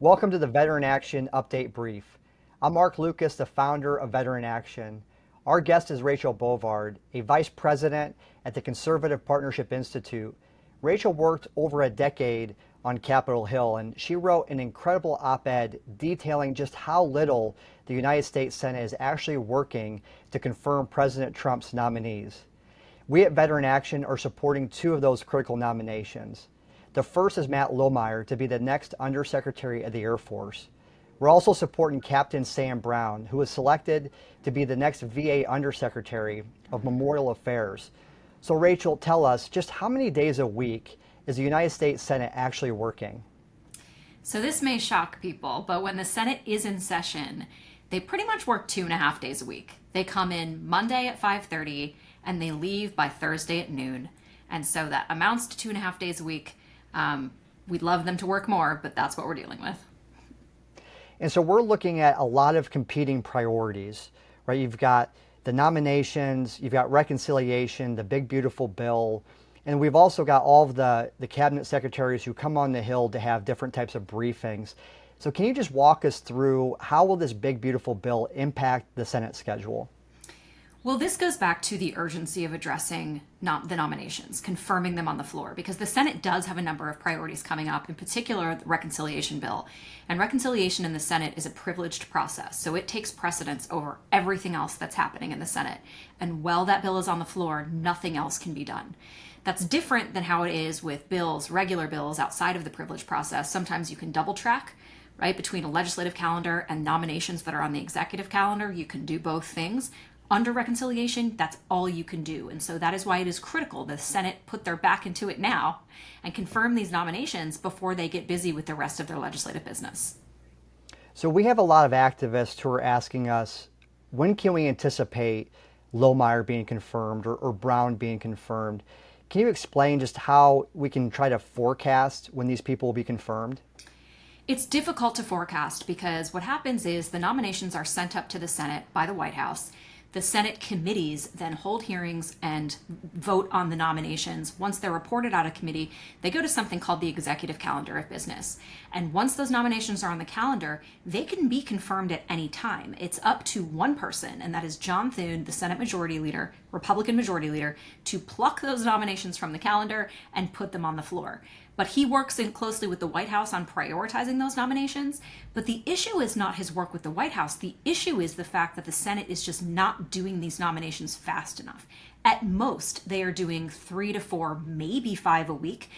Welcome to the Veteran Action Update Brief. I'm Mark Lucas, the founder of Veteran Action. Our guest is Rachel Bovard, a vice president at the Conservative Partnership Institute. Rachel worked over a decade on Capitol Hill, and she wrote an incredible op-ed detailing just how little the United States Senate is actually working to confirm President Trump's nominees. We at Veteran Action are supporting two of those critical nominations. The first is Matt Lohmeier to be the next Undersecretary of the Air Force. We're also supporting Captain Sam Brown, who was selected to be the next VA Undersecretary of Memorial Affairs. So Rachel, tell us, just how many days a week is the United States Senate actually working? So this may shock people, but when the Senate is in session, they pretty much work 2.5 days a week. They come in Monday at 5:30 and they leave by Thursday at noon. And so that amounts to 2.5 days a week. We'd love them to work more, but that's what we're dealing with. And so we're looking at a lot of competing priorities, right? You've got the nominations, you've got reconciliation, the big beautiful bill, and we've also got all of the cabinet secretaries who come on the Hill to have different types of briefings. So can you just walk us through how will this big beautiful bill impact the Senate schedule? Well, this goes back to the urgency of addressing the nominations, confirming them on the floor, because the Senate does have a number of priorities coming up, in particular the reconciliation bill. And reconciliation in the Senate is a privileged process, so it takes precedence over everything else that's happening in the Senate. And while that bill is on the floor, nothing else can be done. That's different than how it is with bills, regular bills outside of the privilege process. Sometimes you can double track, right, between a legislative calendar and nominations that are on the executive calendar. You can do both things. Under reconciliation, that's all you can do. And so that is why it is critical the Senate put their back into it now and confirm these nominations before they get busy with the rest of their legislative business. So we have a lot of activists who are asking us, when can we anticipate Lohmeier being confirmed or Brown being confirmed? Can you explain just how we can try to forecast when these people will be confirmed? It's difficult to forecast because what happens is the nominations are sent up to the Senate by the White House. The Senate committees then hold hearings and vote on the nominations. Once they're reported out of committee, they go to something called the executive calendar of business. And once those nominations are on the calendar, they can be confirmed at any time. It's up to one person, and that is John Thune, the Senate Majority Leader, Republican Majority Leader, to pluck those nominations from the calendar and put them on the floor. But he works in closely with the White House on prioritizing those nominations. But the issue is not his work with the White House. The issue is the fact that the Senate is just not doing these nominations fast enough. At most, they are doing 3 to 4, maybe 5 a week.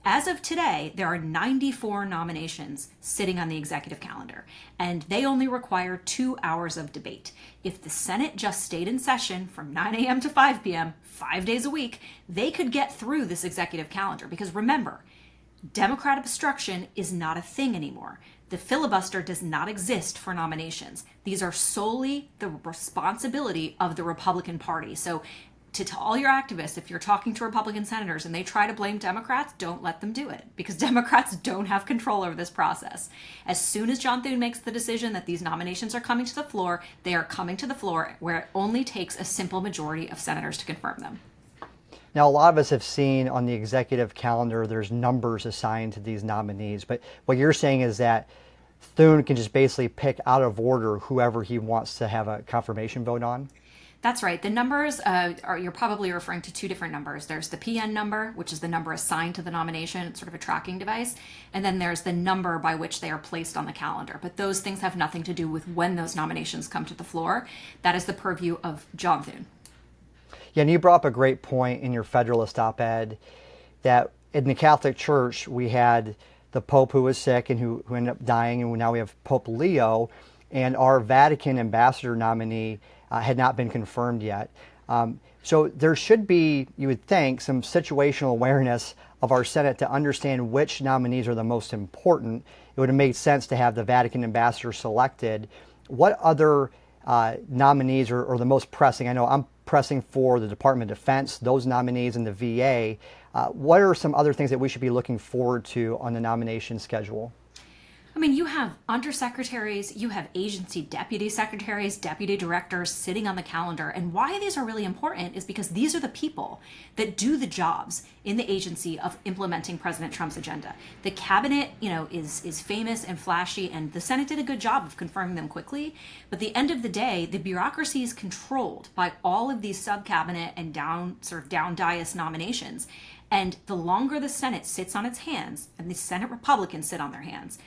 As of today, there are 94 nominations sitting on the executive calendar, and they only require 2 hours of debate. If the Senate just stayed in session from 9 a.m. to 5 p.m., 5 days a week, they could get through this executive calendar. Because remember, Democrat obstruction is not a thing anymore. The filibuster does not exist for nominations. These are solely the responsibility of the Republican Party. So to all your activists, if you're talking to Republican senators and they try to blame Democrats, don't let them do it, because Democrats don't have control over this process. As soon as John Thune makes the decision that these nominations are coming to the floor, they are coming to the floor, where it only takes a simple majority of senators to confirm them. Now, a lot of us have seen on the executive calendar, there's numbers assigned to these nominees. But what you're saying is that Thune can just basically pick out of order whoever he wants to have a confirmation vote on? That's right. The numbers you're probably referring to two different numbers. There's the PN number, which is the number assigned to the nomination. It's sort of a tracking device. And then there's the number by which they are placed on the calendar. But those things have nothing to do with when those nominations come to the floor. That is the purview of John Thune. Yeah, and you brought up a great point in your Federalist op-ed that in the Catholic Church, we had the Pope who was sick and who ended up dying, and now we have Pope Leo, and our Vatican ambassador nominee had not been confirmed yet. So there should be, you would think, some situational awareness of our Senate to understand which nominees are the most important. It would have made sense to have the Vatican ambassador selected. What other nominees are the most pressing? I know I'm pressing for the Department of Defense, those nominees in the VA. What are some other things that we should be looking forward to on the nomination schedule? I mean, you have undersecretaries, you have agency deputy secretaries, deputy directors sitting on the calendar. And why these are really important is because these are the people that do the jobs in the agency of implementing President Trump's agenda. The cabinet, is famous and flashy, and the Senate did a good job of confirming them quickly. But at the end of the day, the bureaucracy is controlled by all of these sub-cabinet and down dais nominations. And the longer the Senate sits on its hands, and the Senate Republicans sit on their hands,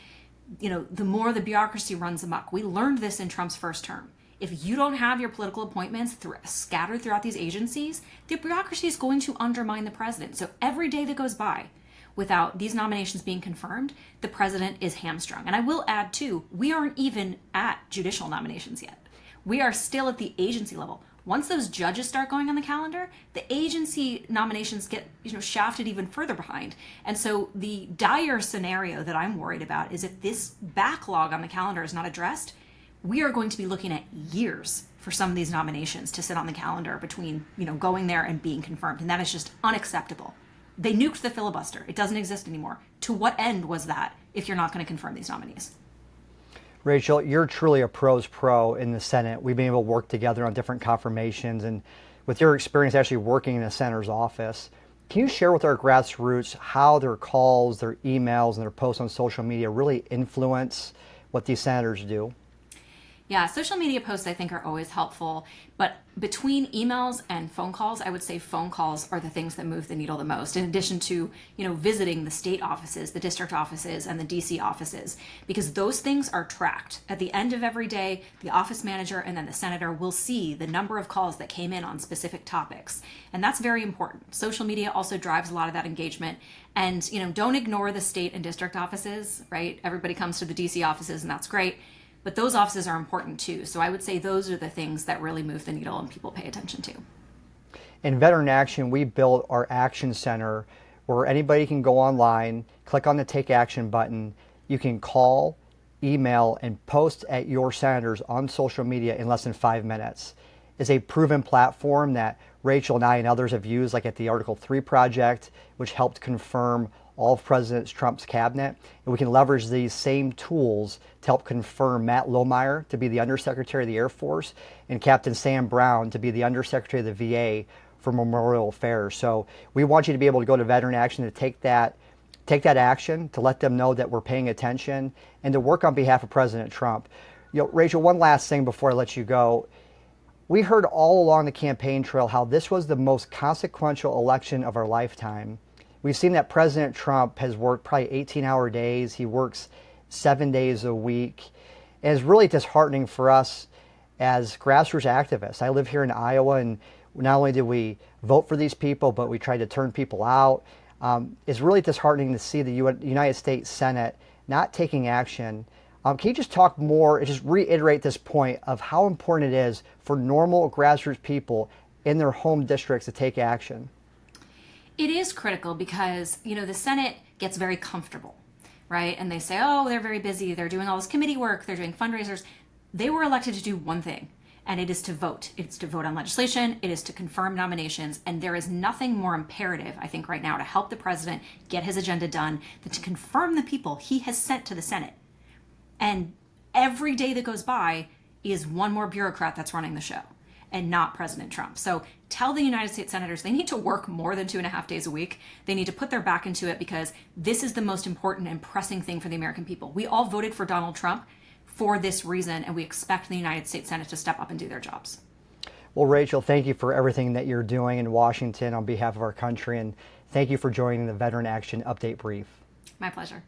the more the bureaucracy runs amok. We learned this in Trump's first term. If you don't have your political appointments scattered throughout these agencies, the bureaucracy is going to undermine the president. So every day that goes by without these nominations being confirmed, the president is hamstrung. And I will add, too, we aren't even at judicial nominations yet. We are still at the agency level. Once those judges start going on the calendar, the agency nominations get shafted even further behind. And so the dire scenario that I'm worried about is if this backlog on the calendar is not addressed, we are going to be looking at years for some of these nominations to sit on the calendar between going there and being confirmed. And that is just unacceptable. They nuked the filibuster. It doesn't exist anymore. To what end was that if you're not going to confirm these nominees? Rachel, you're truly a pro's pro in the Senate. We've been able to work together on different confirmations, and with your experience actually working in the senator's office, can you share with our grassroots how their calls, their emails, and their posts on social media really influence what these senators do? Yeah, social media posts I think are always helpful, but between emails and phone calls, I would say phone calls are the things that move the needle the most, in addition to, visiting the state offices, the district offices, and the DC offices, because those things are tracked. At the end of every day, the office manager and then the senator will see the number of calls that came in on specific topics, and that's very important. Social media also drives a lot of that engagement, and, don't ignore the state and district offices, right? Everybody comes to the DC offices, and that's great. But those offices are important too. So I would say those are the things that really move the needle and people pay attention to. In Veteran Action, we built our Action Center where anybody can go online, click on the Take Action button. You can call, email, and post at your senators on social media in less than 5 minutes. It's a proven platform that Rachel and I and others have used, like at the Article 3 project, which helped confirm all of President Trump's cabinet. And we can leverage these same tools to help confirm Matt Lohmeier to be the Undersecretary of the Air Force and Captain Sam Brown to be the Undersecretary of the VA for Memorial Affairs. So we want you to be able to go to Veteran Action to take that action, to let them know that we're paying attention, and to work on behalf of President Trump. Rachel, one last thing before I let you go. We heard all along the campaign trail how this was the most consequential election of our lifetime. We've seen that President Trump has worked probably 18-hour days. He works 7 days a week. And it's really disheartening for us as grassroots activists. I live here in Iowa, and not only did we vote for these people, but we tried to turn people out. It's really disheartening to see the United States Senate not taking action. Can you just talk more, just reiterate this point of how important it is for normal grassroots people in their home districts to take action? It is critical because, the Senate gets very comfortable, right? And they say, oh, they're very busy. They're doing all this committee work. They're doing fundraisers. They were elected to do one thing, and it is to vote. It's to vote on legislation. It is to confirm nominations. And there is nothing more imperative, I think, right now to help the president get his agenda done than to confirm the people he has sent to the Senate. And every day that goes by is one more bureaucrat that's running the show, and not President Trump. So tell the United States senators they need to work more than 2.5 days a week. They need to put their back into it because this is the most important and pressing thing for the American people. We all voted for Donald Trump for this reason, and we expect the United States Senate to step up and do their jobs. Well, Rachel, thank you for everything that you're doing in Washington on behalf of our country, and thank you for joining the Veteran Action Update Brief. My pleasure.